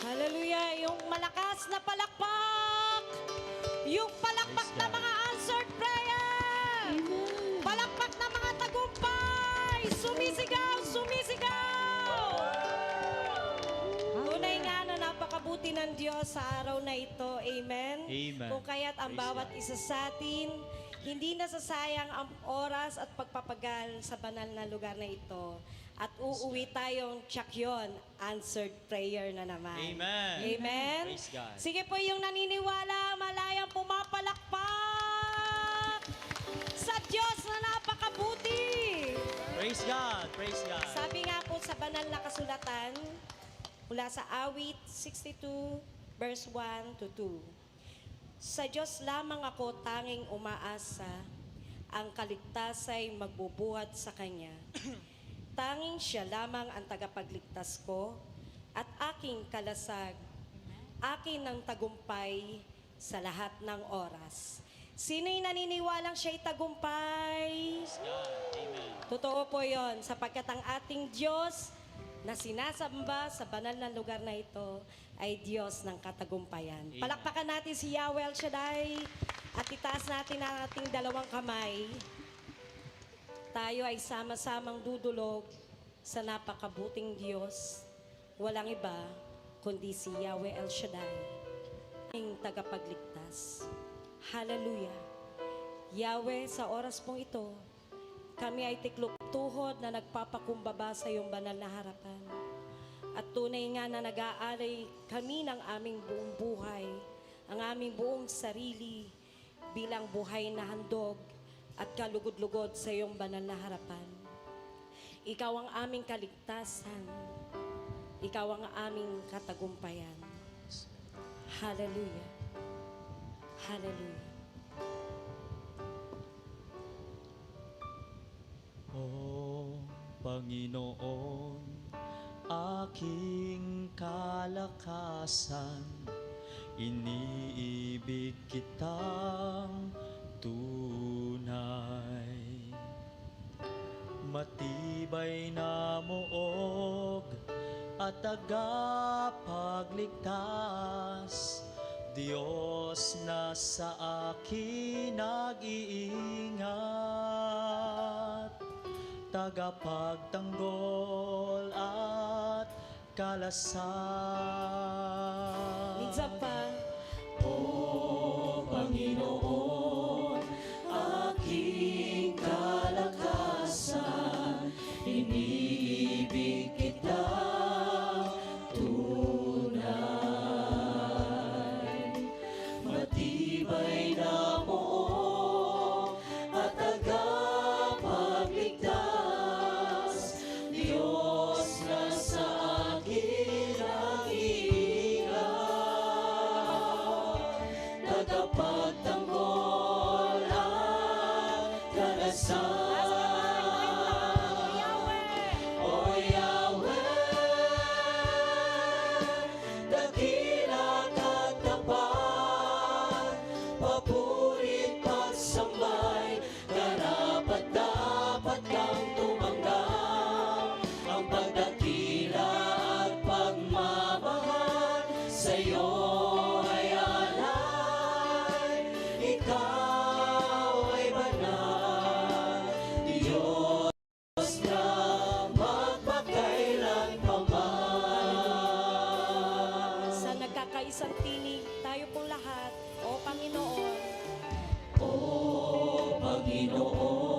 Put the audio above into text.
Hallelujah! Yung malakas na palakpak! Yung palakpak na mga answered prayer! Palakpak na mga tagumpay! Sumisigaw! Sumisigaw! Tunay nga na napakabuti ng Diyos sa araw na ito. Amen? Amen. Kung kaya't ang bawat isa sa atin, hindi nasasayang ang oras at pagpapagal sa banal na lugar na ito. At uuwi tayong tsak answered prayer na naman. Amen. Amen? Praise God. Sige po yung naniniwala, malayang pumapalakpak sa Diyos na napakabuti. Praise God. Praise God. Sabi nga po sa banal na kasulatan, mula sa Awit 62, verse 1 to 2. Sa Diyos lamang ako tanging umaasa, ang kaligtasay magbubuhat sa Kanya. Tanging siya lamang ang tagapagligtas ko at aking kalasag, akin ng tagumpay sa lahat ng oras. Sino'y naniniwalang siya'y tagumpay? Praise God. Amen. Totoo po yon, sapagkat ang ating Diyos na sinasamba sa banal na lugar na ito ay Diyos ng katagumpayan. Amen. Palakpakan natin si Yahweh El Shaddai at itaas natin ang ating dalawang kamay. Tayo ay sama-samang dudulog sa napakabuting Diyos. Walang iba kundi si Yahweh El Shaddai, ang tagapagligtas. Hallelujah. Yahweh, sa oras pong ito, kami ay tiklop tuhod na nagpapakumbaba sa iyong banal na harapan. At tunay nga na nag-aalay kami ng aming buong buhay, ang aming buong sarili bilang buhay na handog at kalugod-lugod sa iyong banal na harapan. Ikaw ang aming kaligtasan. Ikaw ang aming katagumpayan. Hallelujah. Hallelujah. O Panginoon, aking kalakasan, iniibig kitang tunay. Matibay na muog at tagapagligtas, Diyos na sa akin nag-iingat, tagapagtanggol at kalasag. Minsan pa, O Panginoon, aking kalakasan, iniibig kita tunay. Matibay na muog at tagapagligtas, Diyos na sa akin nag-iingat, tagapagtanggol at kalasag. O Yahweh, dakila ka't tapat, papurit pagsambay, karapat-dapat kang tumanggap, ang pagdakila at pagmamahal sa'yo ay alay. Ikaw ay banal, Diyos na magpakailan pa man. sa nagkakaisang tinig, tayo pong lahat, O Panginoon, O Panginoon,